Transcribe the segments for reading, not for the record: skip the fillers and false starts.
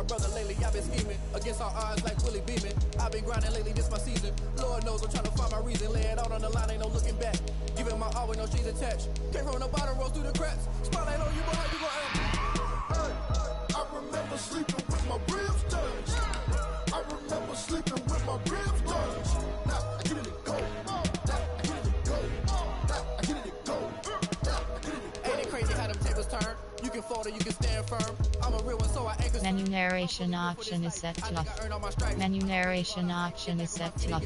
my brother lately, I've been scheming against all odds like Willie Beeman. I've been grinding lately, this my season. Lord knows I'm trying to find my reason. Lay it out on the line, ain't no looking back. Giving my all with no strings attached. Came from the bottom, rose through the cracks. Spotlight on you, boy, how you gon' act? Hey, I remember sleeping with my ribs touched. I remember sleeping with my ribs touched. Now I get it go. Now I get it go. Now I get it go. Now I get it go. Ain't it crazy how them tables turn? You can fold or you can stand firm. I'm a real one, so I anchor. Menu narration option is set to off. Menu narration option is set to off.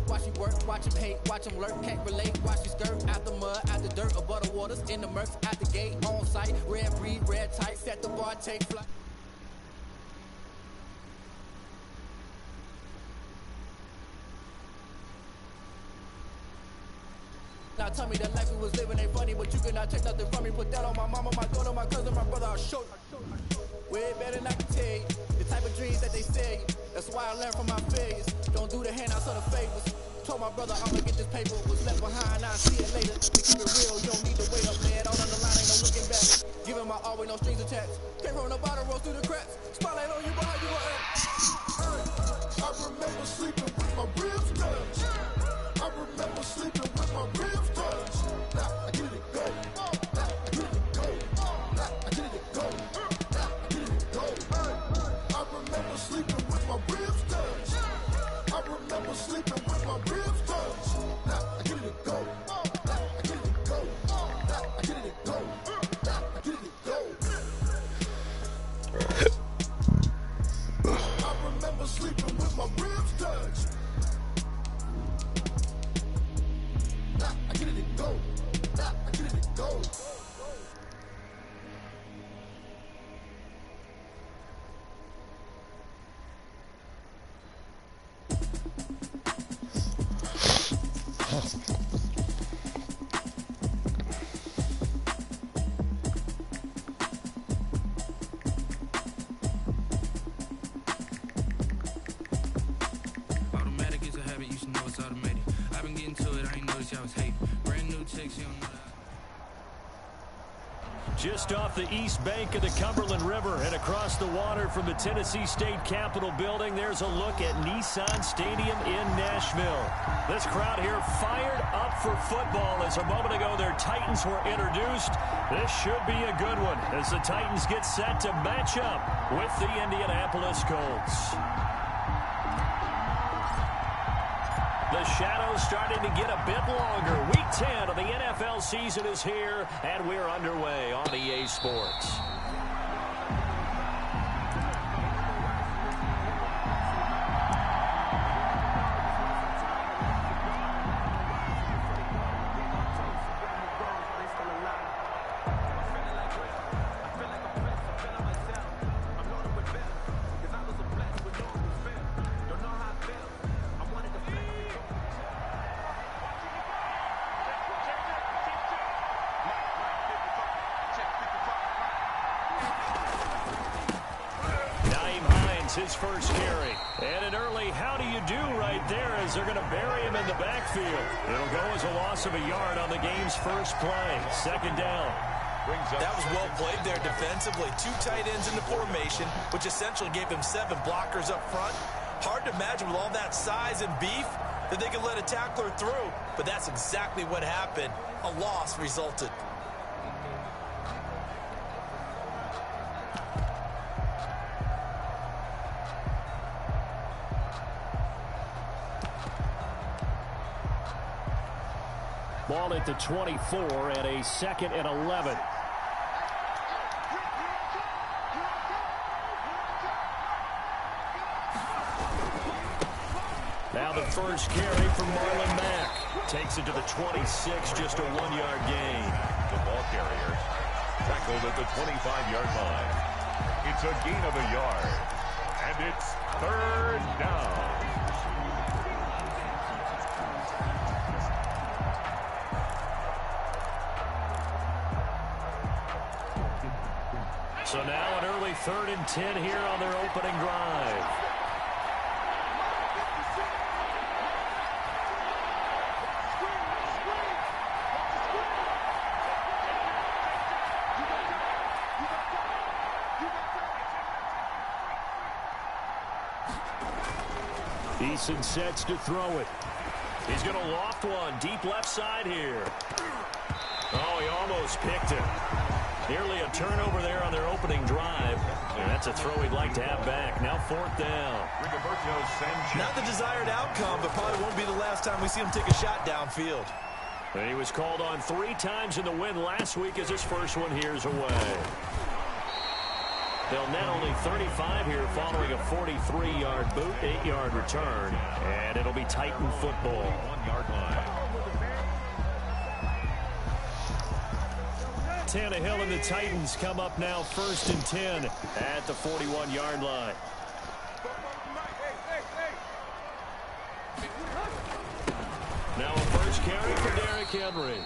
Watch you work, watch him hate, watch him lurk, can't relate. Watch you skirt out the mud, out the dirt, above the waters, in the murks, at the gate, on site. Red breed, red tight, set the bar, take flight. Now tell me that life we was living ain't funny, but you cannot take nothing from me. Put that on my mama, my daughter, my cousin, my brother, I'll show you. Way better than I can tell you. The type of dreams that they sell you. That's why I learned from my failures. Don't do the handouts or the favors. Told my brother I'ma get this paper. Was left behind, I'll see it later. To keep it real, you don't need to wait up, man. All on the line, ain't no looking back. Giving my all with no strings attached. Came from the bottom, rose through the cracks. Spotlight on you, boy, how you gon' act? I remember sleeping with my ribs touched. I remember sleeping with my ribs touched. Now I get it go. Now I get it go. Now I get it go. Now I get it go. I remember sleeping with my ribs touched. I remember sleeping with my ribs touched. Now I get it go. Now I get it go. Now I get it go. Now I get it go. I remember sleeping with my ribs touched. Now I get it go. Now I get it go. Automatic is a habit, you should know it's automated. I've been getting to it, I ain't noticed y'all was hating. Brand new chicks, you don't know that. Just off the east bank of the Cumberland River and across the water from the Tennessee State Capitol building, there's a look at Nissan Stadium in Nashville. This crowd here fired up for football as a moment ago their Titans were introduced. This should be a good one as the Titans get set to match up with the Indianapolis Colts. The shadow's starting to get a bit longer. Week 10 of the NFL season is here, and we're underway on EA Sports. His first carry. And an early how do you do right there as they're going to bury him in the backfield. It'll go as a loss of a yard on the game's first play. Second down. That was well played there defensively. Two tight ends in the formation, which essentially gave him 7 blockers up front. Hard to imagine with all that size and beef that they could let a tackler through. But that's exactly what happened. A loss resulted. Ball at the 24 and a 2nd and 11. Now the first carry from Marlon Mack. Takes it to the 26, just a 1-yard gain. The ball carrier tackled at the 25-yard line. It's a gain of a yard. And it's 3rd down. So now an early 3rd and 10 here on their opening drive. Eason sets to throw it. He's going to loft one deep left side here. Oh, he almost picked it. Nearly a turnover there on their opening drive. And that's a throw he'd like to have back. Now 4th down. Not the desired outcome, but probably won't be the last time we see him take a shot downfield. And he was called on 3 times in the win last week as his first one here's away. They'll net only 35 here following a 43-yard boot, 8-yard return. And it'll be Titan football. 1-yard line. Tannehill and the Titans come up now 1st and 10 at the 41-yard line. Now a first carry for Derrick Henry.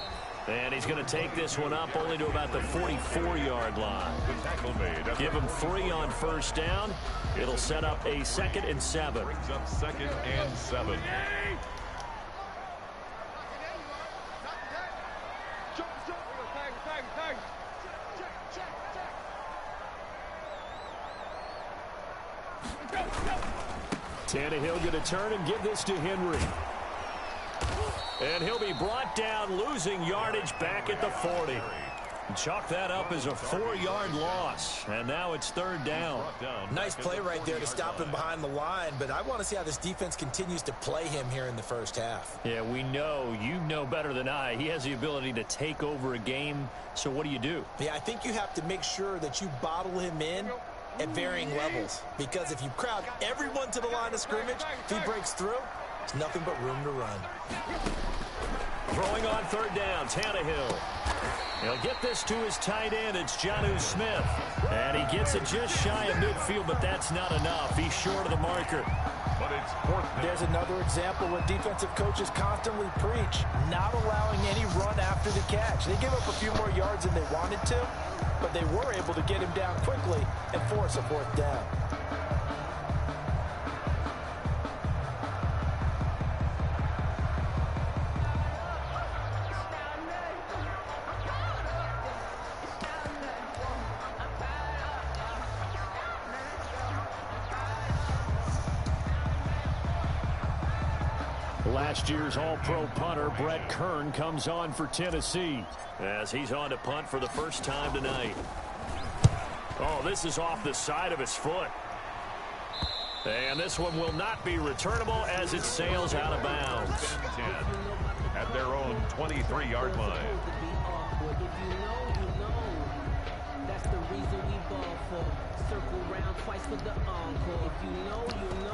And he's going to take this one up only to about the 44-yard line. Give him 3 on 1st down. It'll set up a 2nd and 7. Brings up 2nd and 7. Tannehill going to turn and give this to Henry. And he'll be brought down, losing yardage back at the 40. Chalk that up as a 4-yard loss. And now it's 3rd down. Nice play right there to stop him behind the line, but I want to see how this defense continues to play him here in the first half. Yeah, we know. You know better than I. He has the ability to take over a game. So what do you do? Yeah, I think you have to make sure that you bottle him in at varying levels. Because if you crowd everyone to the line of scrimmage, if he breaks through, there's nothing but room to run. Throwing on 3rd down, Tannehill. He'll get this to his tight end. It's Jonnu Smith. And he gets it just shy of midfield, but that's not enough. He's short of the marker. But it's 4th down. There's another example what defensive coaches constantly preach, not allowing any run after the catch. They gave up a few more yards than they wanted to, but they were able to get him down quickly and force a 4th down. Last year's All-Pro punter Brett Kern comes on for Tennessee as he's on to punt for the first time tonight. Oh, this is off the side of his foot. And this one will not be returnable as it sails out of bounds. 10 at their own 23-yard line. That's the reason we ball for. Circle round twice for the encore. If you know, you know.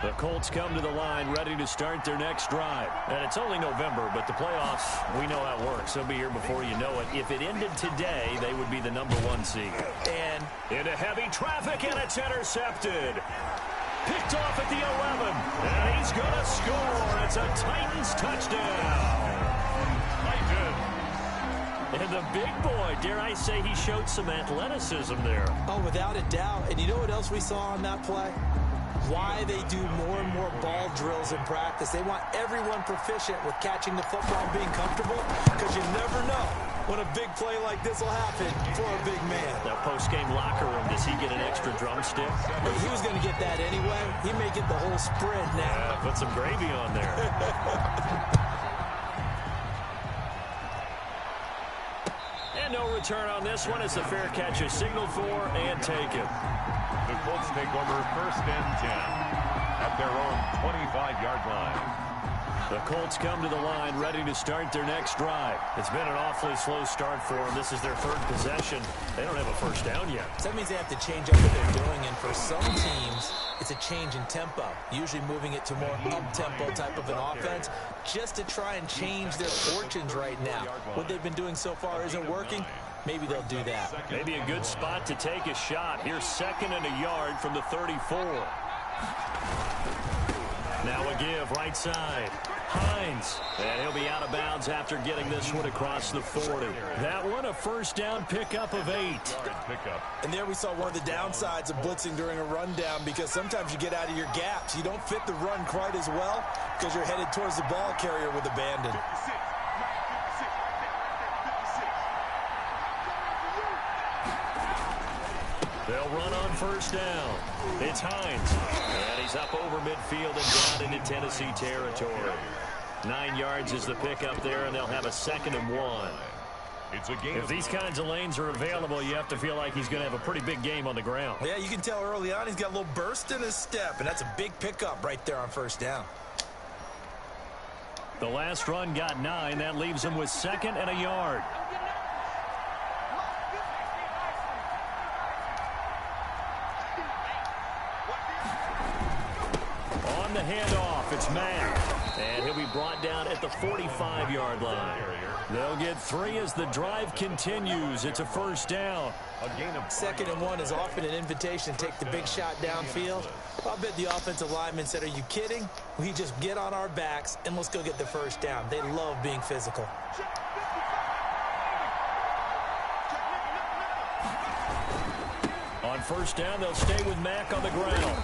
The Colts come to the line ready to start their next drive. And it's only November, but the playoffs, we know how it works. They'll be here before you know it. If it ended today, they would be the #1 seed. And into heavy traffic, and it's intercepted. Picked off at the 11, and he's going to score. It's a Titans touchdown. And the big boy, dare I say, he showed some athleticism there. Oh, without a doubt. And you know what else we saw on that play? Why they do more and more ball drills in practice. They want everyone proficient with catching the football and being comfortable, because you never know when a big play like this will happen for a big man. Now, post-game locker room, does he get an extra drumstick? He was going to get that anyway. He may get the whole spread now. Yeah, put some gravy on there. And no return on this one as the fair catch is signaled for and taken. The Colts take over 1st and 10 at their own 25-yard line. The Colts come to the line ready to start their next drive. It's been an awfully slow start for them. This is their 3rd possession. They don't have a first down yet. So that means they have to change up what they're doing, and for some teams, it's a change in tempo, usually moving it to more up-tempo type of an offense, just to try and change their fortunes right now. What they've been doing so far isn't working. Maybe they'll do that. Maybe a good spot to take a shot. Here's 2nd and a yard from the 34. Now a give right side. Hines. And he'll be out of bounds after getting this one across the 40. That one a first down pickup of 8. And there we saw one of the downsides of blitzing during a rundown, because sometimes you get out of your gaps. You don't fit the run quite as well because you're headed towards the ball carrier with abandon. They'll run on first down. It's Hines. And he's up over midfield and down into Tennessee territory. 9 yards is the pickup there, and they'll have a 2nd and 1. It's a game. If these kinds of lanes are available, you have to feel like he's going to have a pretty big game on the ground. Yeah, you can tell early on he's got a little burst in his step, and that's a big pickup right there on first down. The last run got 9. That leaves him with 2nd and a yard. On the handoff, it's Mack. And he'll be brought down at the 45-yard line. They'll get 3 as the drive continues. It's a first down. A gain of 2nd and 1 is often an invitation to take the big shot downfield. I'll bet the offensive lineman said, are you kidding? We just get on our backs and let's go get the first down. They love being physical. On first down, they'll stay with Mack on the ground.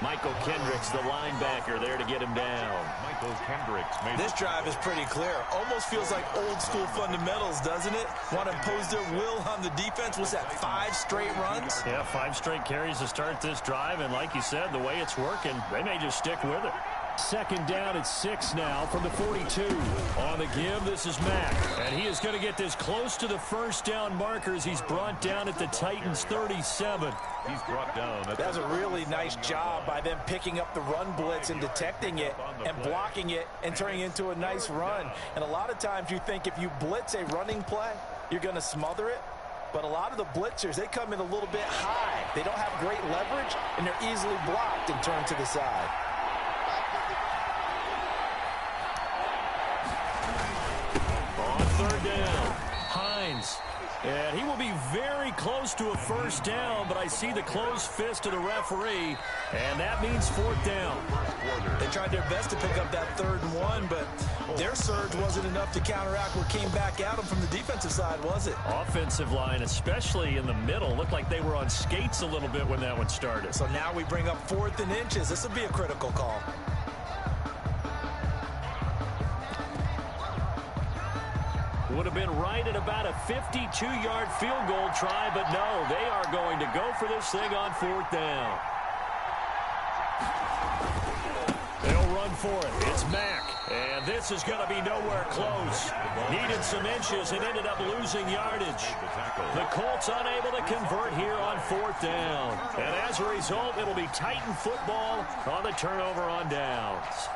Michael Kendricks, the linebacker, there to get him down. Michael Kendricks made This drive is pretty clear. Almost feels like old school fundamentals, doesn't it? Want to impose their will on the defense. Was that 5 straight runs? Yeah, 5 straight carries to start this drive, and like you said, the way it's working, they may just stick with it. 2nd down at 6 now from the 42. On the give, this is Mack. And he is going to get this close to the first down markers. He's brought down at the Titans' 37. He's brought down. That's a really nice job by them picking up the run blitz and detecting it and blocking it and turning it into a nice run. And a lot of times you think if you blitz a running play, you're going to smother it. But a lot of the blitzers, they come in a little bit high. They don't have great leverage, and they're easily blocked and turned to the side. On 3rd down, Hines. And he will be very close to a first down, but I see the closed fist of the referee, and that means 4th down. They tried their best to pick up that 3rd and 1, but their surge wasn't enough to counteract what came back at them from the defensive side, was it? Offensive line, especially in the middle, looked like they were on skates a little bit when that one started. So now we bring up 4th and inches. This will be a critical call. Would have been right at about a 52-yard field goal try, but no, they are going to go for this thing on 4th down. They'll run for it. It's Mack, and this is going to be nowhere close. Needed some inches and ended up losing yardage. The Colts unable to convert here on 4th down. And as a result, it'll be Titan football on the turnover on downs.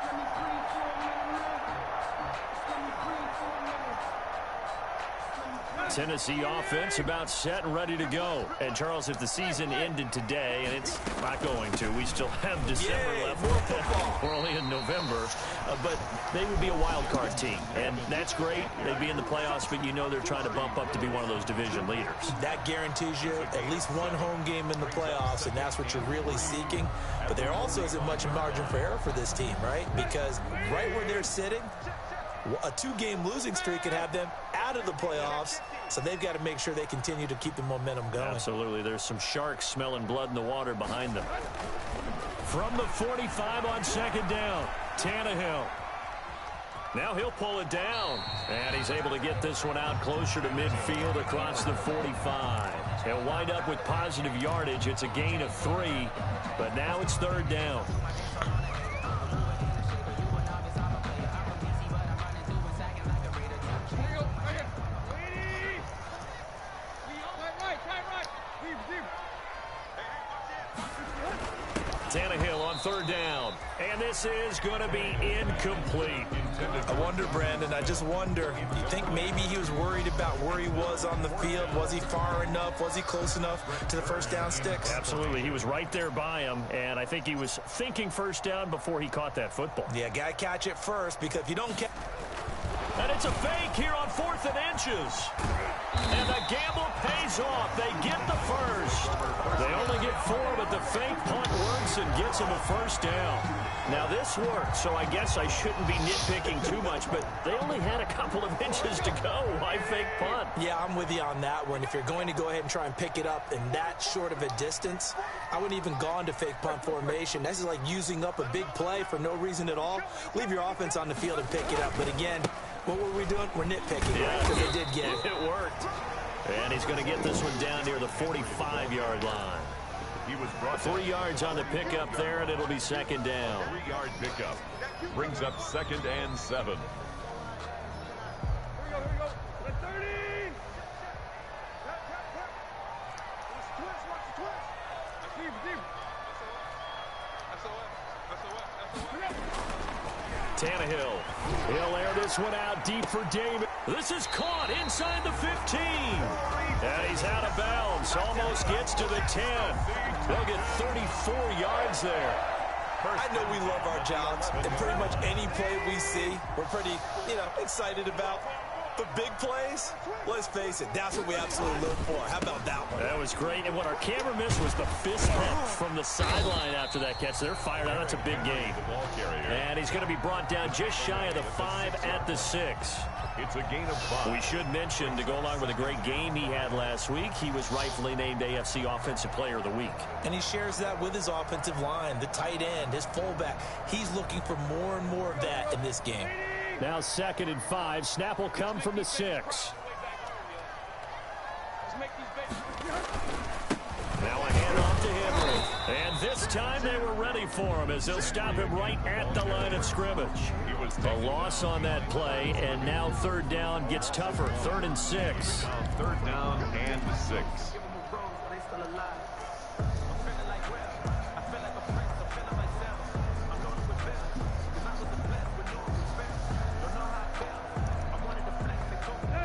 Tennessee offense about set and ready to go. And, Charles, if the season ended today, and it's not going to, we still have December left. We're only in November. But they would be a wild card team. And that's great. They'd be in the playoffs, but you know they're trying to bump up to be one of those division leaders. That guarantees you at least one home game in the playoffs, and that's what you're really seeking. But there also isn't much margin for error for this team, right? Because right where they're sitting, a 2-game losing streak could have them out of the playoffs, so they've got to make sure they continue to keep the momentum going. Absolutely. There's some sharks smelling blood in the water behind them. From the 45 on 2nd down, Tannehill. Now he'll pull it down, and he's able to get this one out closer to midfield across the 45. He'll wind up with positive yardage. It's a gain of 3, but now it's 3rd down. Tannehill on 3rd down, and this is going to be incomplete. I wonder, Brandon, I just wonder, do you think maybe he was worried about where he was on the field? Was he far enough? Was he close enough to the first down sticks? Absolutely. He was right there by him, and I think he was thinking first down before he caught that football. Yeah, got to catch it first, because if you don't catch... And it's a fake here on 4th and inches. And the gamble pays off. They get the first. They only get 4, but the fake punt works and gets them a first down. Now, this worked, so I guess I shouldn't be nitpicking too much, but they only had a couple of inches to go. Why fake punt? Yeah, I'm with you on that one. If you're going to go ahead and try and pick it up in that short of a distance, I wouldn't even gone to fake punt formation. This is like using up a big play for no reason at all. Leave your offense on the field and pick it up. But again, what were we doing? We're nitpicking, right? Because they did get it. It worked. And he's going to get this one down near the 45-yard line. He was brought 3 yards on the pickup there, and it'll be second down. 3-yard pickup. Brings up 2nd and 7. Tannehill. He'll air this one out deep for David. This is caught inside the 15. And he's out of bounds. Almost gets to the 10. They'll get 34 yards there. I know we love our jobs, and pretty much any play we see, we're pretty, excited about. But big plays, let's face it, that's what we absolutely live for. How about that one? That was great. And what our camera missed was the fist pump from the sideline after that catch. They're fired out. That's a big gain. And he's going to be brought down just shy of the 5 at the 6. It's a gain of 5. We should mention, to go along with a great game he had last week, he was rightfully named AFC Offensive Player of the Week. And he shares that with his offensive line, the tight end, his fullback. He's looking for more and more of that in this game. Now 2nd and 5. Snap will come from the 6. Now a handoff to Henry. And this time they were ready for him as they'll stop him right at the line of scrimmage. A loss on that play, and now 3rd down gets tougher. 3rd and 6. 3rd down and 6.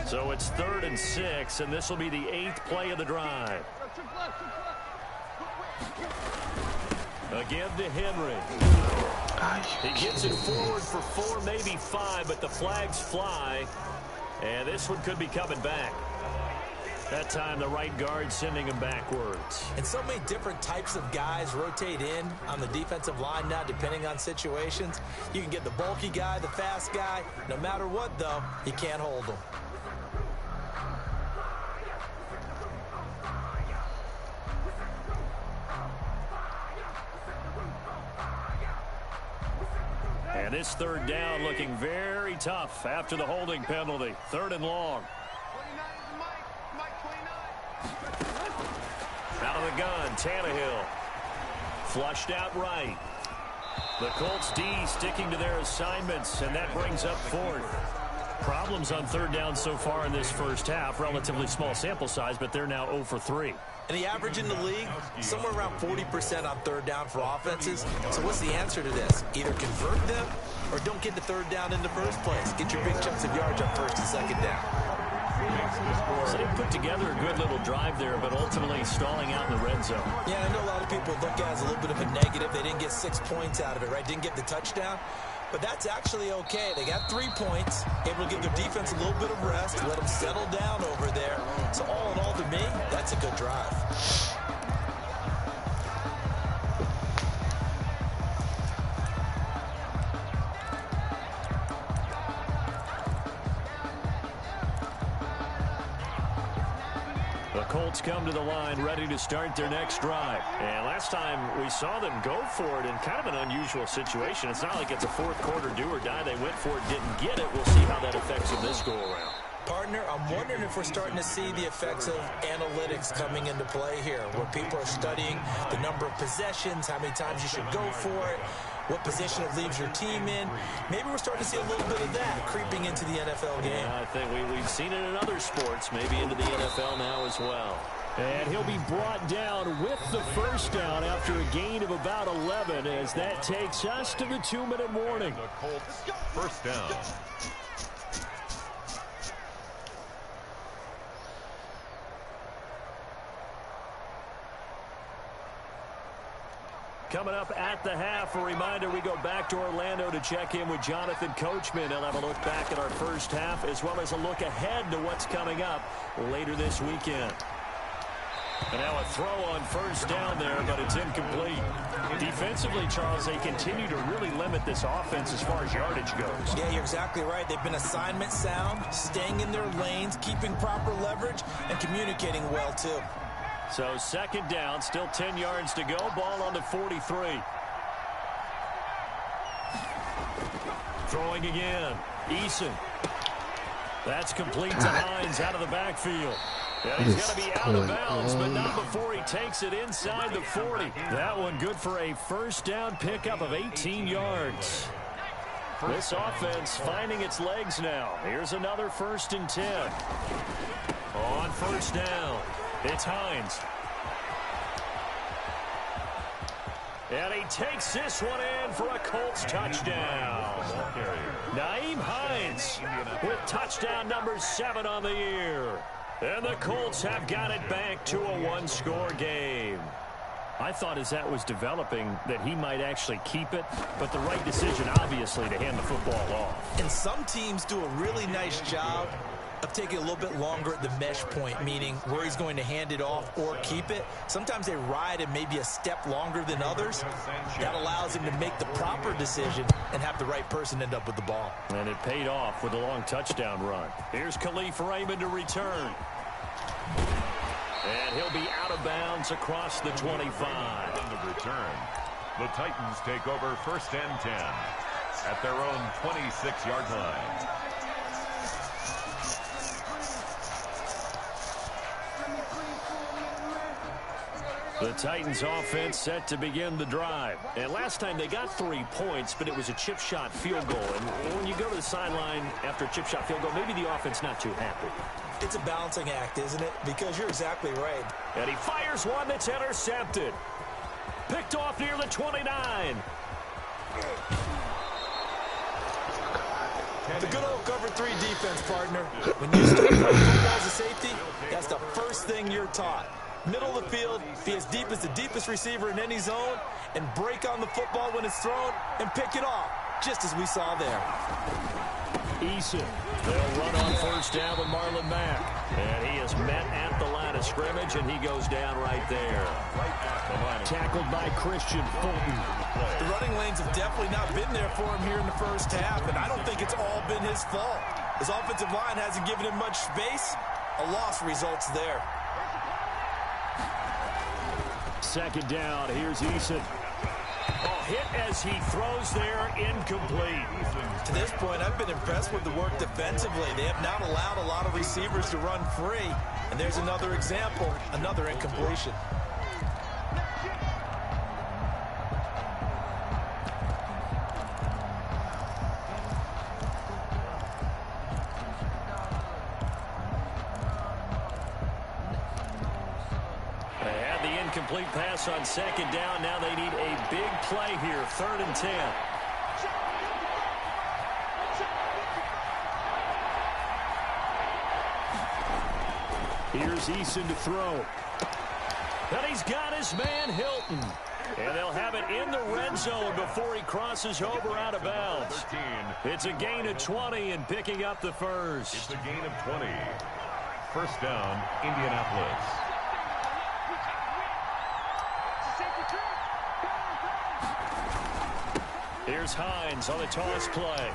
So it's 3rd and 6, and this will be the 8th play of the drive. Again to Henry. He gets it forward for 4, maybe 5, but the flags fly. And this one could be coming back. That time the right guard sending him backwards. And so many different types of guys rotate in on the defensive line now, depending on situations. You can get the bulky guy, the fast guy. No matter what, though, you can't hold them. And this 3rd down looking very tough after the holding penalty. 3rd and long. Out of the gun, Tannehill. Flushed out right. The Colts D sticking to their assignments, and that brings up 4th. Problems on 3rd down so far in this first half. Relatively small sample size, but they're now 0 for 3. And the average in the league, somewhere around 40% on 3rd down for offenses. So what's the answer to this? Either convert them or don't get the 3rd down in the first place. Get your big chunks of yards on 1st and 2nd down. So they put together a good little drive there, but ultimately stalling out in the red zone. Yeah, I know a lot of people look at it as a little bit of a negative. They didn't get 6 points out of it, right? Didn't get the touchdown. But that's actually okay. They got 3 points, able to give their defense a little bit of rest, let them settle down over there. So all in all, to me, that's a good drive. The Colts come to the line ready to start their next drive. And last time we saw them go for it in kind of an unusual situation. It's not like it's a 4th quarter do or die. They went for it, didn't get it. We'll see how that affects them this go around. Partner, I'm wondering if we're starting to see the effects of analytics coming into play here, where people are studying the number of possessions, how many times you should go for it, what position it leaves your team in. Maybe we're starting to see a little bit of that creeping into the NFL game. Yeah, I think we've seen it in other sports, maybe into the NFL now as well. And he'll be brought down with the 1st down after a gain of about 11, as that takes us to the 2-minute warning. The Colts 1st down. Coming up at the half, a reminder, we go back to Orlando to check in with Jonathan Coachman. He'll have a look back at our first half, as well as a look ahead to what's coming up later this weekend. And now a throw on 1st down there, but it's incomplete. Defensively, Charles, they continue to really limit this offense as far as yardage goes. Yeah, you're exactly right. They've been assignment sound, staying in their lanes, keeping proper leverage, and communicating well, too. So 2nd down, still 10 yards to go. Ball on the 43. Throwing again. Eason. That's complete to Hines out of the backfield. Yeah, he's going to be out of bounds, but not before he takes it inside the 40. That one good for a first down pickup of 18 yards. This offense finding its legs now. Here's another 1st and 10. On first down, it's Hines. And he takes this one in for a Colts touchdown. Nyheim Hines with touchdown number 7 on the year. And the Colts have got it back to a 1-score game. I thought as that was developing that he might actually keep it, but the right decision, obviously, to hand the football off. And some teams do a really nice job of taking a little bit longer at the mesh point, meaning where he's going to hand it off or keep it. Sometimes they ride it maybe a step longer than others. That allows him to make the proper decision and have the right person end up with the ball. And it paid off with a long touchdown run. Here's Khalif Raymond to return. And he'll be out of bounds across the 25. On the return, the Titans take over 1st and 10 at their own 26-yard line. The Titans offense set to begin the drive. And last time they got 3 points, but it was a chip shot field goal. And when you go to the sideline after a chip shot field goal, maybe the offense not too happy. It's a balancing act, isn't it? Because you're exactly right. And he fires one that's intercepted. Picked off near the 29. The good old cover 3 defense, partner. When you start playing football as a safety, that's the first thing you're taught. Middle of the field, be as deep as the deepest receiver in any zone, and break on the football when it's thrown and pick it off, just as we saw there. Eason, they'll run on first down with Marlon Mack. And he is met at the line of scrimmage, and he goes down right there. Tackled by Christian Fulton. The running lanes have definitely not been there for him here in the first half, and I don't think it's all been his fault. His offensive line hasn't given him much space. A loss results there. Second down, here's Eason. Hit as he throws there, incomplete. To this point, I've been impressed with the work defensively. They have not allowed a lot of receivers to run free. And there's another example, another incompletion. Complete pass on second down. Now they need a big play here. 3rd and 10. Here's Eason to throw. And he's got his man Hilton. And they'll have it in the red zone before he crosses over out of bounds. It's a gain of 20 and picking up the first. It's a gain of 20. First down, Indianapolis. Here's Hines on the toss play.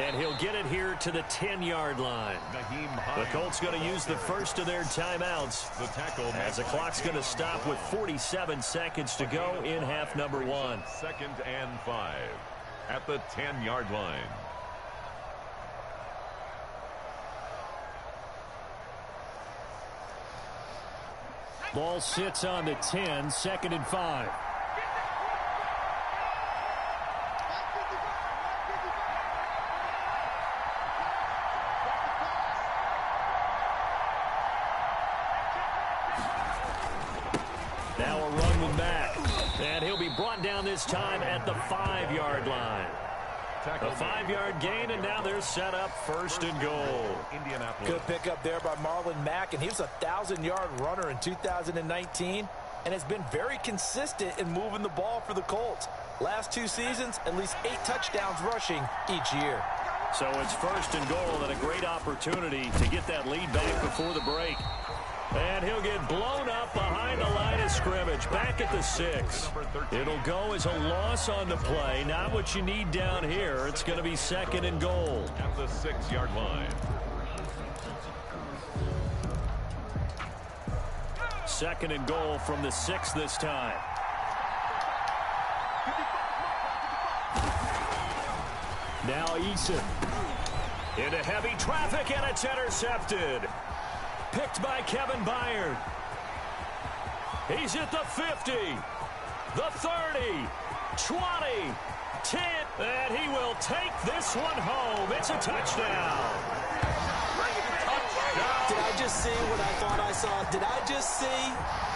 And he'll get it here to the 10-yard line. The Colts going to use the first of their timeouts as the clock's going to stop with 47 seconds to go in half number 1. 2nd and 5 at the 10-yard line. Ball sits on the 10, 2nd and 5. Now a run with Mack. And he'll be brought down this time at the 5-yard line. A 5-yard gain, and now they're set up 1st and goal. Good pickup there by Marlon Mack, and he was a 1,000-yard runner in 2019 and has been very consistent in moving the ball for the Colts. Last 2 seasons, at least 8 touchdowns rushing each year. So it's 1st and goal, and a great opportunity to get that lead back before the break. And he'll get blown up behind the line of scrimmage, back at the 6. It'll go as a loss on the play. Not what you need down here. It's going to be 2nd and goal. At the 6-yard line. 2nd and goal from the 6 this time. Now Eason into heavy traffic, and it's intercepted. picked by Kevin Byard. He's at the 50, the 30, 20, 10, and he will take this one home. It's a touchdown. Did I just see what I thought I saw? Did I just see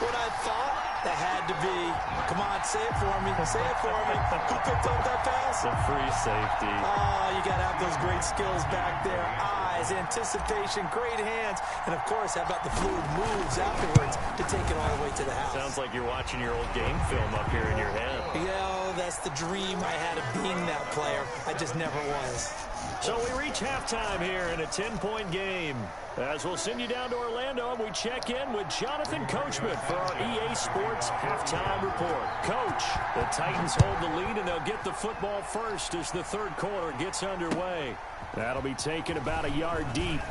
what I thought? That had to be. Come on, say it for me. Say it for me. Who picked up that pass? The free safety. Oh, you got to have those great skills back there. Eyes, anticipation, great hands. And, of course, how about the fluid moves afterwards to take it all the way to the house? Sounds like you're watching your old game film up here in your head. Yeah, that's the dream I had of being that player. I just never was. So we reach halftime here in a 10-point game. As we'll send you down to Orlando, and we check in with Jonathan Coachman for our EA Sports Halftime Report. Coach, the Titans hold the lead, and they'll get the football first as the third quarter gets underway. That'll be taken about a yard deep.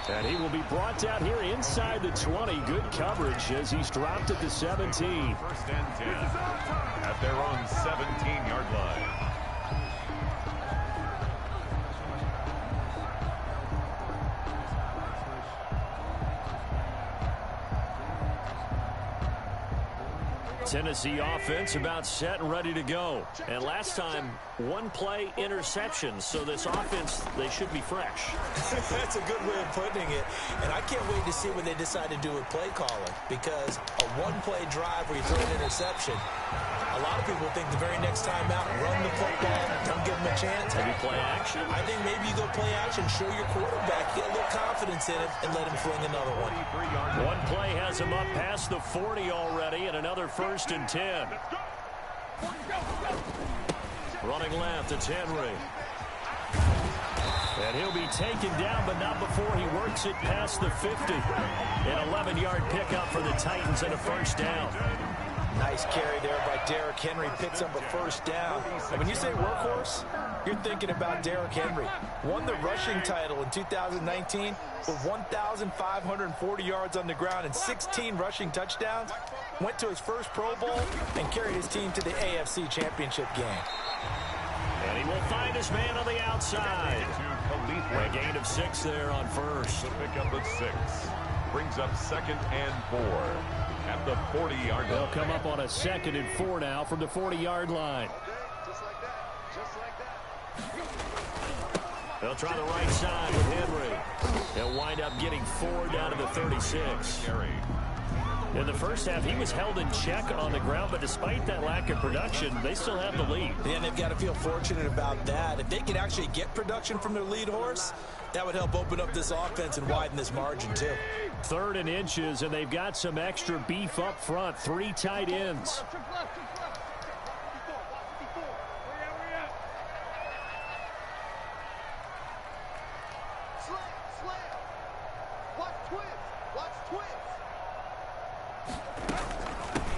And he will be brought down here inside the 20. Good coverage as he's dropped at the 17. First and 10 at their own 17-yard line. Tennessee offense about set and ready to go. And last time, one play interception. So this offense, they should be fresh. That's a good way of putting it. And I can't wait to see what they decide to do with play calling. Because a one-play drive where you throw an interception, a lot of people think the very next time out, run the football, don't give them a chance. Maybe play action? I think maybe you go play action, show your quarterback, get a little confidence in him, and let him fling another one. One play has him up past the 40 already, and another 1st and 10. Running left, it's Henry. And he'll be taken down, but not before he works it past the 50. An 11-yard pickup for the Titans and a 1st down. Nice carry there by Derrick Henry. Picks up a 1st down. And when you say workhorse, you're thinking about Derrick Henry. Won the rushing title in 2019 with 1,540 yards on the ground and 16 rushing touchdowns. Went to his first Pro Bowl and carried his team to the AFC Championship game. And he will find his man on the outside. A gain of 6 there on 1st. The pickup of 6 brings up 2nd and 4. At the 40-yard line. They'll come up on a 2nd and 4 now from the 40-yard line. They'll try the right side with Henry. They'll wind up getting 4 down to the 36. In the first half, he was held in check on the ground, but despite that lack of production, they still have the lead. And they've got to feel fortunate about that. If they could actually get production from their lead horse, that would help open up this offense and widen this margin, too. 3rd and inches, and they've got some extra beef up front. 3 tight ends.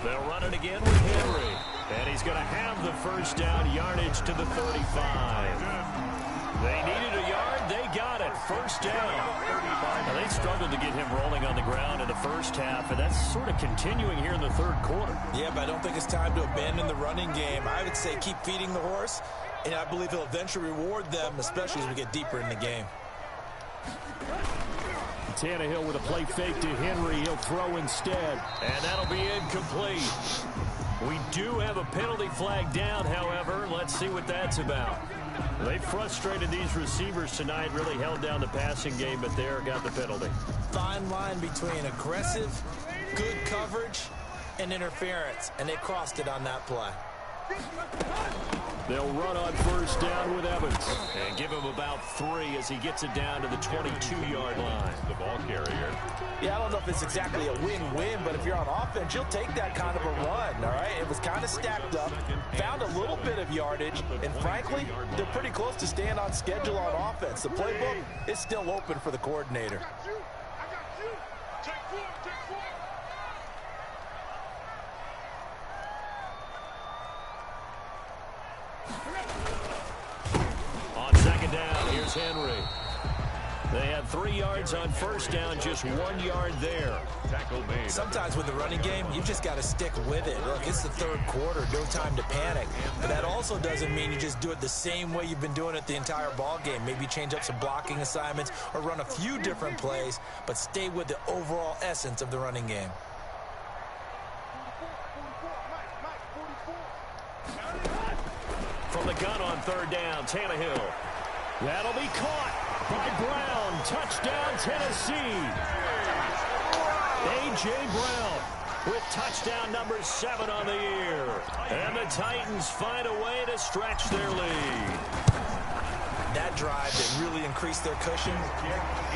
They'll run it again with Henry. And he's going to have the 1st down, yardage to the 35. They needed a yard. They got it. 1st down. Now, they struggled to get him rolling on the ground in the first half, and that's sort of continuing here in the 3rd quarter. Yeah, but I don't think it's time to abandon the running game. I would say keep feeding the horse, and I believe he'll eventually reward them, especially as we get deeper in the game. Tannehill with a play fake to Henry. He'll throw instead, and that'll be incomplete. We do have a penalty flag down, however. Let's see what that's about. They frustrated these receivers tonight, really held down the passing game, but there got the penalty. Fine line between aggressive, good coverage, and interference, and they crossed it on that play. They'll run on 1st down with Evans and give him about 3 as he gets it down to the 22-yard line. The ball carrier. Yeah, I don't know if it's exactly a win-win, but if you're on offense, you'll take that kind of a run, all right? It was kind of stacked up, found a little bit of yardage, and frankly, they're pretty close to staying on schedule on offense. The playbook is still open for the coordinator. On 2nd down, here's Henry. They have 3 yards on first down, just 1 yard there. Sometimes with the running game, you just got to stick with it. Look, it's the third quarter, no time to panic. But that also doesn't mean you just do it the same way you've been doing it the entire ball game. Maybe change up some blocking assignments or run a few different plays, but stay with the overall essence of the running game. From the gun on third down, Tannehill. That'll be caught by Brown. Touchdown, Tennessee. A.J. Brown with touchdown number 7 on the year. And the Titans find a way to stretch their lead. That drive that really increased their cushion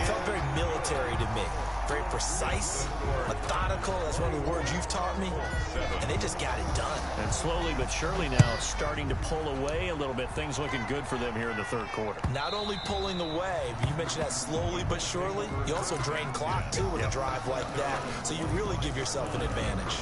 felt very military to me. Very precise, methodical. That's one of the words you've taught me. And they just got it done. And slowly but surely now starting to pull away a little bit. Things looking good for them here in the third quarter. Not only pulling away, but you mentioned that slowly but surely. You also drain clock, too, with a drive like that. So you really give yourself an advantage.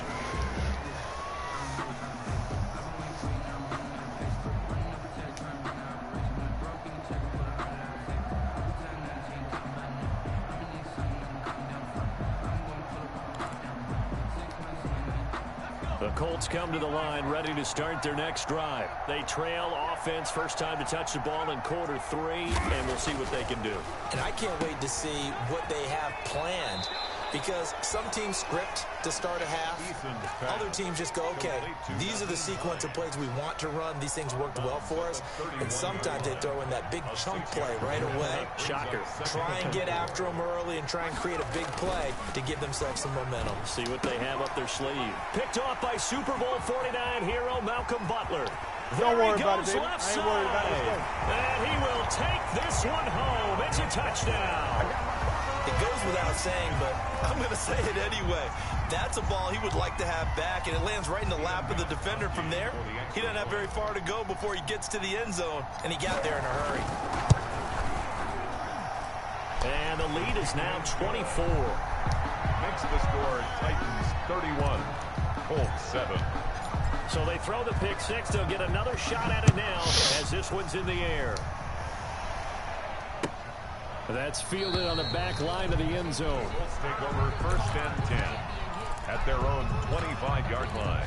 The Colts come to the line, ready to start their next drive. They trail offense, first time to touch the ball in quarter 3, and we'll see what they can do. And I can't wait to see what they have planned, because some teams script to start a half. Other teams just go, okay, these are the sequence of plays we want to run. These things worked well for us. And sometimes they throw in that big chunk play right away. Shocker. Try and get after them early and try and create a big play to give themselves some momentum. See what they have up their sleeve. Picked off by Super Bowl 49 hero Malcolm Butler. Don't worry about it, baby. Left I ain't worried about it. And he will take this one home. It's a touchdown. It goes without saying, but I'm going to say it anyway. That's a ball he would like to have back, and it lands right in the lap of the defender from there. He doesn't have very far to go before he gets to the end zone, and he got there in a hurry. And the lead is now 24. Makes the score Titans 31, Colts 7. So they throw the pick 6. They'll get another shot at it now as this one's in the air. That's fielded on the back line of the end zone. Colts take over first and 10 at their own 25-yard line.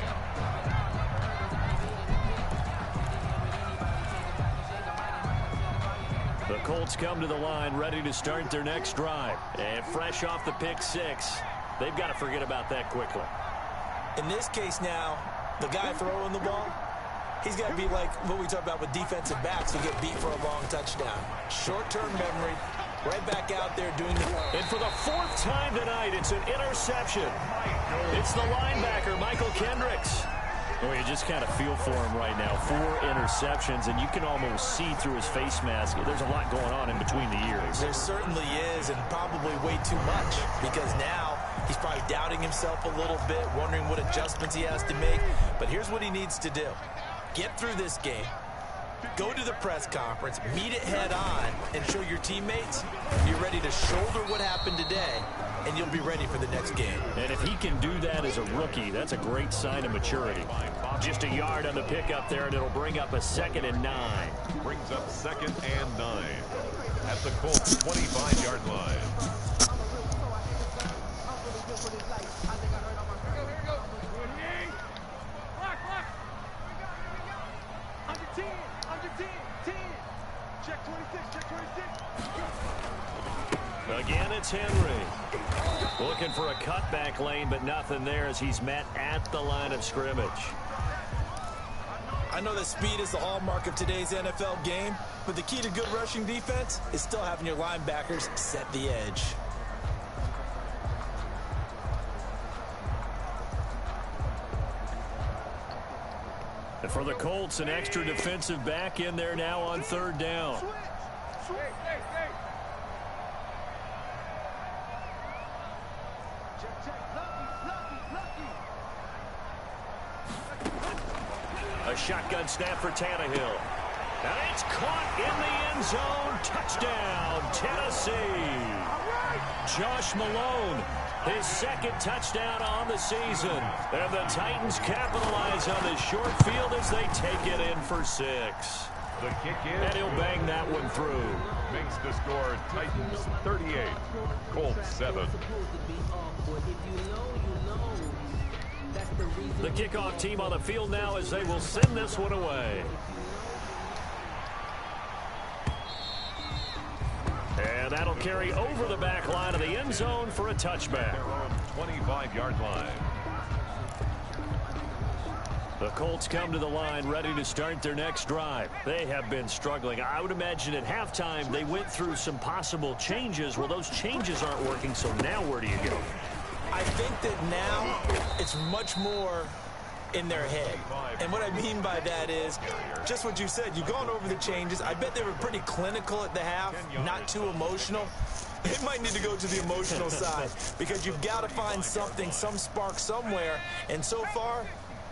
The Colts come to the line ready to start their next drive. And fresh off the pick 6, they've got to forget about that quickly. In this case now, the guy throwing the ball, he's got to be like what we talk about with defensive backs who get beat for a long touchdown. Short-term memory, right back out there doing the... And for the 4th time tonight, it's an interception. It's the linebacker, Michael Kendricks. Oh, you just kind of feel for him right now. 4 interceptions, and you can almost see through his face mask. There's a lot going on in between the ears. There certainly is, and probably way too much, because now he's probably doubting himself a little bit, wondering what adjustments he has to make. But here's what he needs to do. Get through this game. Go to the press conference, meet it head on, and show your teammates you're ready to shoulder what happened today, and you'll be ready for the next game. And if he can do that as a rookie, that's a great sign of maturity. Just a yard on the pickup there, and it'll bring up a 2nd and 9. Brings up 2nd and 9 at the Colts 25-yard line. Again, it's Henry. Looking for a cutback lane, but nothing there as he's met at the line of scrimmage. I know that speed is the hallmark of today's NFL game, but the key to good rushing defense is still having your linebackers set the edge. And for the Colts, an extra defensive back in there now on 3rd down. A shotgun snap for Tannehill. And it's caught in the end zone. Touchdown, Tennessee. Josh Malone, his 2nd touchdown on the season. And the Titans capitalize on this short field as they take it in for 6. The kick in. And he'll bang that one through. Makes the score Titans 38, Colts 7. The kickoff team on the field now as they will send this one away. And that'll carry over the back line of the end zone for a touchback. 25-yard line. The Colts come to the line ready to start their next drive. They have been struggling. I would imagine at halftime they went through some possible changes. Well, those changes aren't working, so now where do you go? I think that now it's much more in their head. And what I mean by that is just what you said. You've gone over the changes. I bet they were pretty clinical at the half, not too emotional. They might need to go to the emotional side because you've got to find something, some spark somewhere. And so far,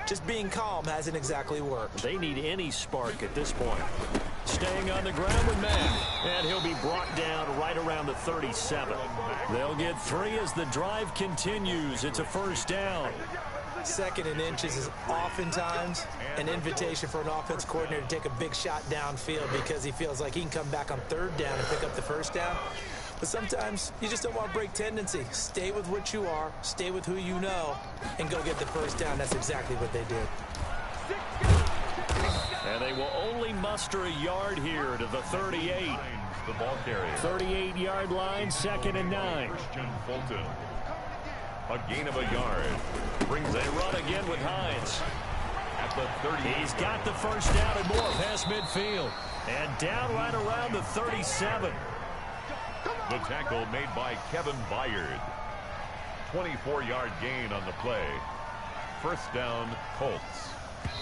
just being calm hasn't exactly worked. They need any spark at this point. Staying on the ground with Mack. And he'll be brought down right around the 37. They'll get 3 as the drive continues. It's a first down. 2nd and inches is oftentimes an invitation for an offense coordinator to take a big shot downfield because he feels like he can come back on 3rd down and pick up the first down. But sometimes you just don't want to break tendency. Stay with what you are, stay with who you know, and go get the first down. That's exactly what they did. And they will only muster a yard here to the 38. The ball carrier. 38-yard line, 2nd and 9. Christian Fulton. A gain of a yard. Brings They run again with Hines. at the 30. He's got the first down and more past midfield. And down right around the 37. The tackle made by Kevin Byard. 24-yard gain on the play. First down, Colts.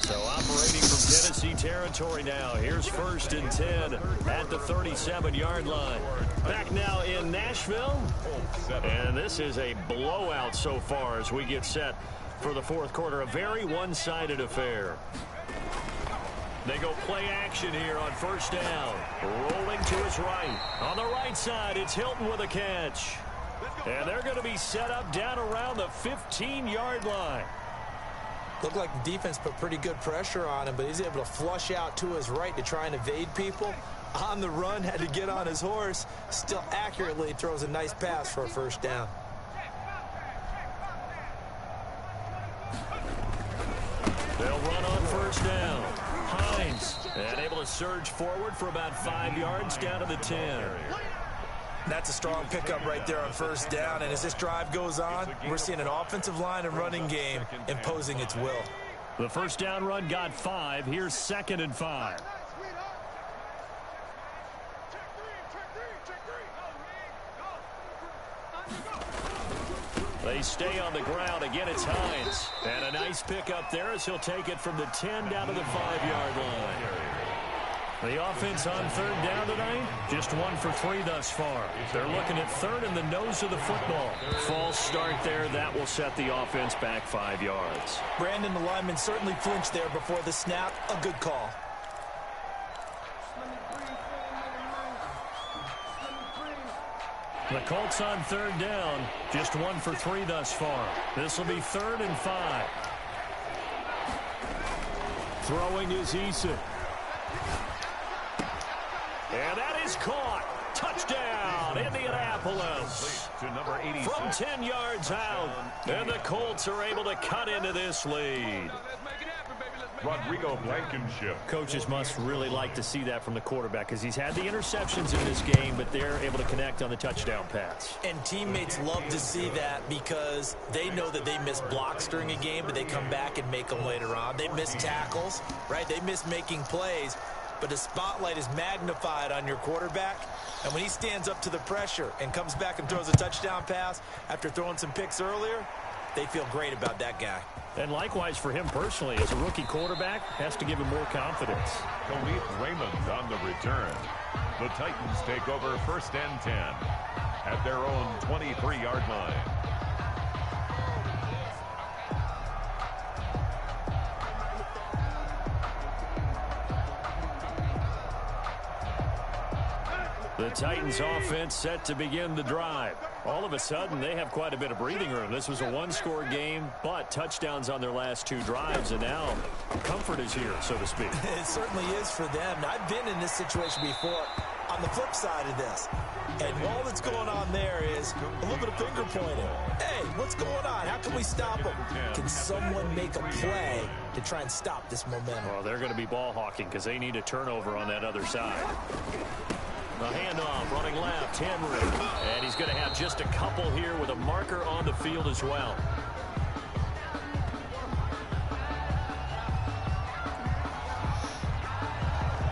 So operating from Tennessee territory now. Here's 1st and 10 at the 37-yard line. Back now in Nashville. And this is a blowout so far as we get set for the 4th quarter. A very one-sided affair. They go play action here on 1st down. Rolling to his right. On the right side, it's Hilton with a catch. And they're going to be set up down around the 15-yard line. Looked like the defense put pretty good pressure on him, but he's able to flush out to his right to try and evade people. On the run, had to get on his horse. Still accurately throws a nice pass for a first down. They'll run on 1st down. Hines, and able to surge forward for about 5 yards down to the 10. That's a strong pickup right there on 1st down, and as this drive goes on, we're seeing an offensive line and running game imposing its will. The 1st down run got 5. Here's 2nd and 5. They stay on the ground. Again, it's Hines. And a nice pickup there as he'll take it from the 10 down to the 5-yard line. The offense on 3rd down tonight, just 1 for 3 thus far. They're looking at 3rd in the nose of the football. False start there. That will set the offense back 5 yards. Brandon, the lineman, certainly flinched there before the snap. A good call. The Colts on 3rd down, just 1 for 3 thus far. This will be 3rd and 5. Throwing is Eason. And that is caught. Touchdown, Indianapolis. To number 86. From 10 yards out. And the Colts are able to cut into this lead. Rodrigo Blankenship. Coaches must really like to see that from the quarterback because he's had the interceptions in this game, but they're able to connect on the touchdown pass. And teammates love to see that because they know that they miss blocks during a game, but they come back and make them later on. They miss tackles, right? They miss making plays, but the spotlight is magnified on your quarterback. And when he stands up to the pressure and comes back and throws a touchdown pass after throwing some picks earlier, they feel great about that guy. And likewise for him personally, as a rookie quarterback, has to give him more confidence. Khalif Raymond on the return. The Titans take over 1st and 10 at their own 23-yard line. The Titans offense set to begin the drive. All of a sudden, they have quite a bit of breathing room. This was a one-score game, but touchdowns on their last 2 drives, and now comfort is here, so to speak. It certainly is for them. Now, I've been in this situation before on the flip side of this. And all that's going on there is a little bit of finger pointing. Hey, what's going on? How can we stop them? Can someone make a play to try and stop this momentum? Well, they're going to be ball hawking because they need a turnover on that other side. The handoff, running left, Henry. And he's going to have just a couple here with a marker on the field as well.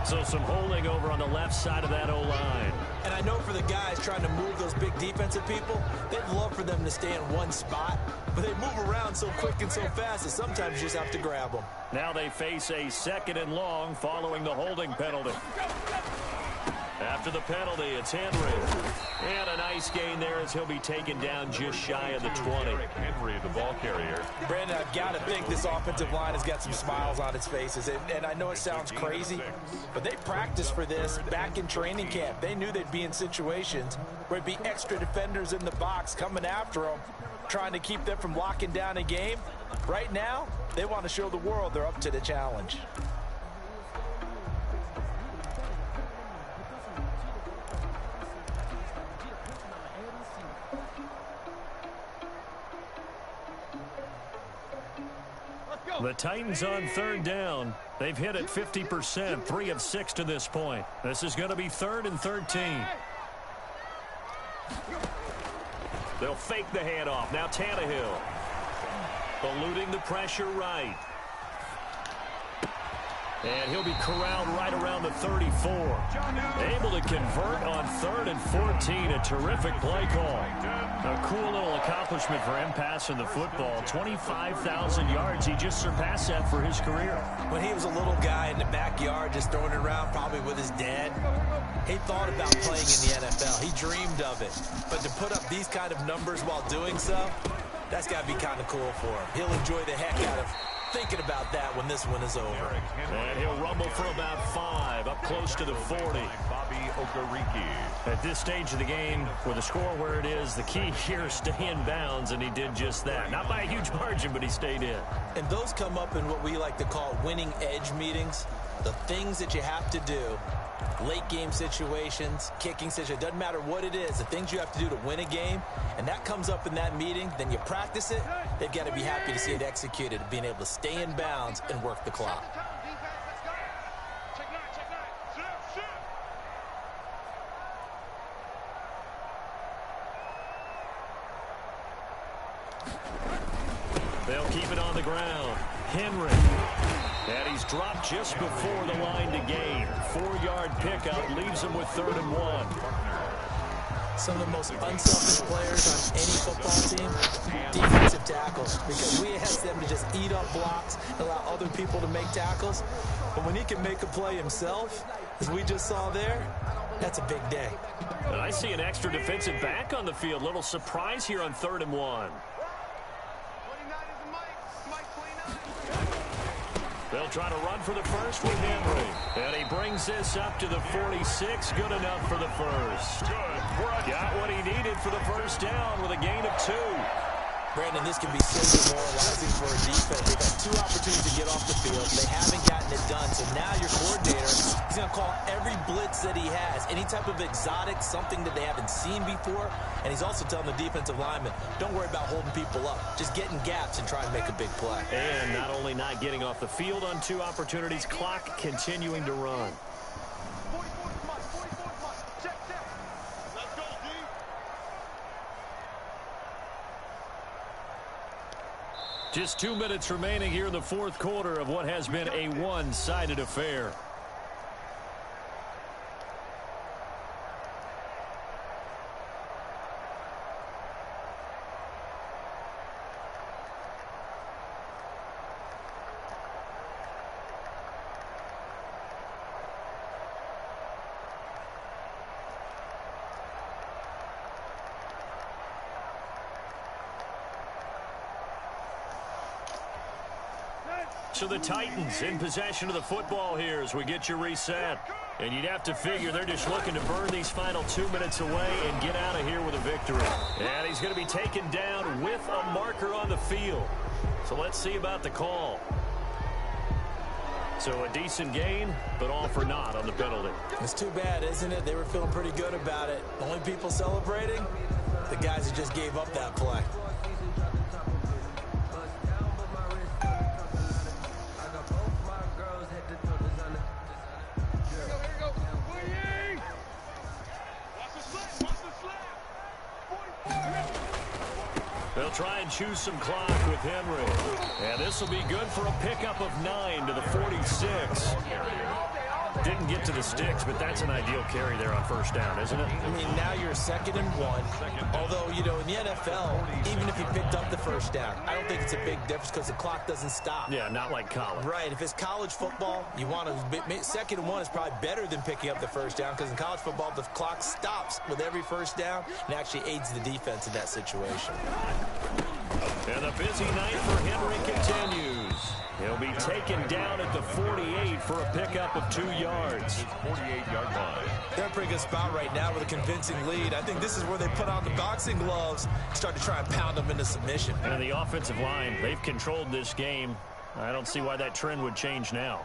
So some holding over on the left side of that O-line. And I know for the guys trying to move those big defensive people, they'd love for them to stay in one spot. But they move around so quick and so fast that sometimes you just have to grab them. Now they face a 2nd and long following the holding penalty. After the penalty, it's Henry. And a nice gain there as he'll be taken down just shy of the 20. Henry, the ball carrier. Brandon, I've got to think this offensive line has got some smiles on its faces. And I know it sounds crazy, but they practiced for this back in training camp. They knew they'd be in situations where there'd be extra defenders in the box coming after them, trying to keep them from locking down a game. Right now, they want to show the world they're up to the challenge. The Titans on 3rd down. They've hit it 50%, 3 of 6 to this point. This is going to be 3rd and 13. They'll fake the handoff. Now Tannehill. Eluding the pressure right. And he'll be corralled right around the 34. Able to convert on 3rd and 14. A terrific play call. A cool little accomplishment for him passing the football. 25,000 yards. He just surpassed that for his career. When he was a little guy in the backyard just throwing it around, probably with his dad, he thought about playing in the NFL. He dreamed of it. But to put up these kind of numbers while doing so, that's got to be kind of cool for him. He'll enjoy the heck out of thinking about that when this one is over. And he'll rumble for about 5, up close to the 40. At this stage of the game, with the score where it is, the key here is stay in bounds, and he did just that. Not by a huge margin, but he stayed in. And those come up in what we like to call winning edge meetings. The things that you have to do, late game situations, kicking situations, doesn't matter what it is, the things you have to do to win a game, and that comes up in that meeting, then you practice it, they've got to be happy to see it executed, being able to stay in bounds and work the clock. They'll keep it on the ground. Henry. And he's dropped just before the line to gain. 4-yard pickup leaves him with 3rd and 1. Some of the most unselfish players on any football team, defensive tackles, because we ask them to just eat up blocks and allow other people to make tackles. But when he can make a play himself, as we just saw there, that's a big day. And I see an extra defensive back on the field. Little surprise here on 3rd and 1. They'll try to run for the first with Henry. And he brings this up to the 46. Good enough for the first. Got what he needed for the first down with a gain of 2. Brandon, this can be so demoralizing for a defense. They've had 2 opportunities to get off the field. They haven't gotten it done. So now your coordinator, he's going to call every blitz that he has. Any type of exotic, something that they haven't seen before. And he's also telling the defensive lineman, don't worry about holding people up. Just get in gaps and try and make a big play. And not only not getting off the field on 2 opportunities, clock continuing to run. Just 2 minutes remaining here in the 4th quarter of what has been a one-sided affair. So the Titans in possession of the football here as we get you reset. And you'd have to figure they're just looking to burn these final 2 minutes away and get out of here with a victory. And he's going to be taken down with a marker on the field. So let's see about the call. So a decent gain, but all for naught on the penalty. It's too bad, isn't it? They were feeling pretty good about it. The only people celebrating, the guys who just gave up that play. They'll try and choose some clock with Henry. And this will be good for a pickup of 9 to the 46. Didn't get to the sticks, but that's an ideal carry there on first down, isn't it? I mean, now you're 2nd and 1. Although, you know, in the NFL, even if you picked up the first down, I don't think it's a big difference because the clock doesn't stop. Yeah, not like college. Right. If it's college football, you want to 2nd and 1 is probably better than picking up the first down because in college football, the clock stops with every first down and actually aids the defense in that situation. And the busy night for Henry continues. He'll be taken down at the 48 for a pickup of 2 yards. 48-yard line. They're in a pretty good spot right now with a convincing lead. I think this is where they put on the boxing gloves, start to try and pound them into submission. And the offensive line, they've controlled this game. I don't see why that trend would change now.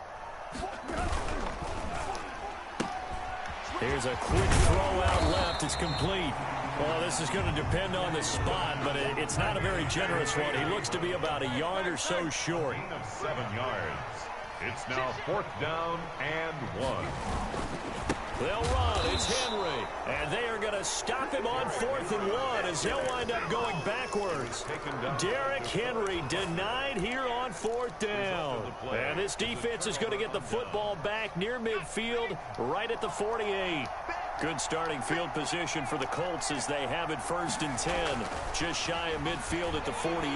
Here's a quick throw out left. It's complete. Well, this is going to depend on the spot, but it's not a very generous one. He looks to be about a yard or so short. Gain of 7 yards. It's now 4th down and 1. They'll run. It's Henry. And they are going to stop him on 4th and 1 as he'll wind up going backwards. Derrick Henry denied here on 4th down. And this defense is going to get the football back near midfield right at the 48. Good starting field position for the Colts as they have it 1st and 10. Just shy of midfield at the 48.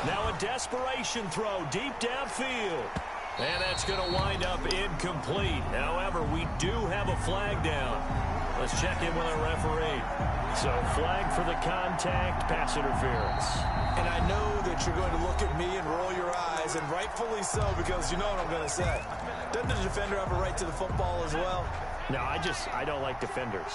Now a desperation throw deep downfield. And that's going to wind up incomplete. However, we do have a flag down. Let's check in with our referee. So flag for the contact, pass interference. And I know that you're going to look at me and roll your eyes, and rightfully so, because you know what I'm going to say. Doesn't the defender have a right to the football as well? No, I don't like defenders.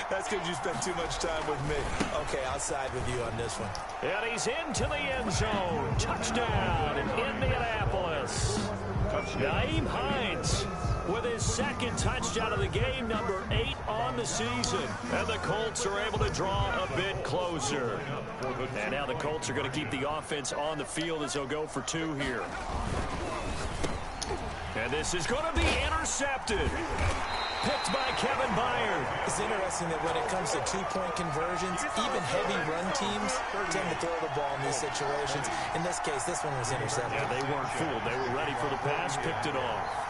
That's because you spent too much time with me. Okay, I'll side with you on this one. And he's into the end zone. Touchdown in Indianapolis. Nyheim Hines with his 2nd touchdown of the game, number 8 on the season. And the Colts are able to draw a bit closer. And now the Colts are going to keep the offense on the field as they'll go for 2 here. And this is going to be intercepted. Picked by Kevin Byard. It's interesting that when it comes to 2-point conversions, even heavy run teams tend to throw the ball in these situations. In this case, this one was intercepted. Yeah, they weren't fooled. They were ready for the pass, picked it off.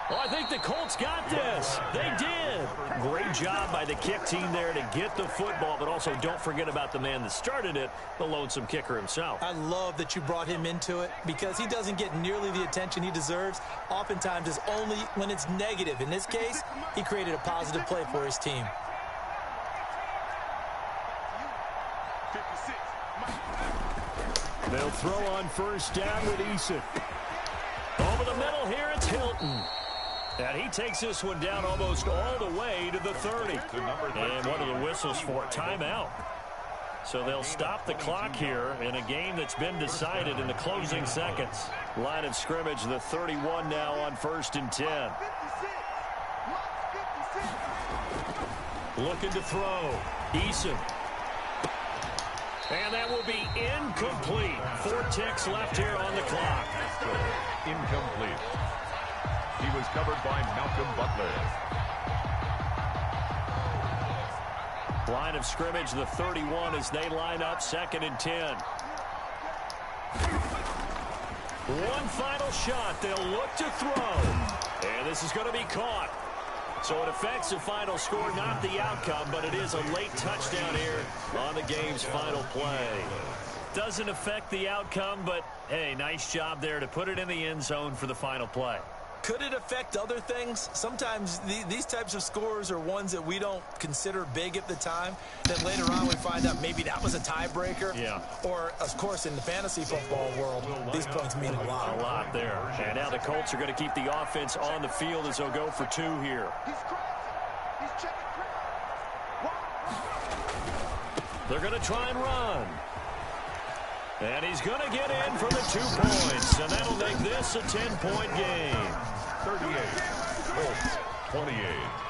Well, I think the Colts got this. They did. Great job by the kick team there to get the football, but also don't forget about the man that started it, the lonesome kicker himself. I love that you brought him into it because he doesn't get nearly the attention he deserves. Oftentimes it's only when it's negative. In this case, he created a positive play for his team. They'll throw on 1st down with Eason. Over the middle here, it's Hilton. And he takes this one down almost all the way to the 30. And one of the whistles for timeout. So they'll stop the clock here in a game that's been decided in the closing seconds. Line of scrimmage, the 31 now on 1st and 10. Looking to throw. Eason. And that will be incomplete. 4 ticks left here on the clock. Incomplete. He was covered by Malcolm Butler. Line of scrimmage, the 31 as they line up 2nd and 10. One final shot. They'll look to throw. And this is going to be caught. So it affects the final score, not the outcome, but it is a late touchdown here on the game's final play. Doesn't affect the outcome, but, hey, nice job there to put it in the end zone for the final play. Could it affect other things? Sometimes these types of scores are ones that we don't consider big at the time. Then later on we find out maybe that was a tiebreaker. Yeah. Or, of course, in the fantasy football world, these points mean a lot. A lot there. And now the Colts are going to keep the offense on the field as they'll go for 2 here. They're going to try and run. And he's going to get in for the 2 points. And that'll make this a 10-point game. 38. Colts, 28.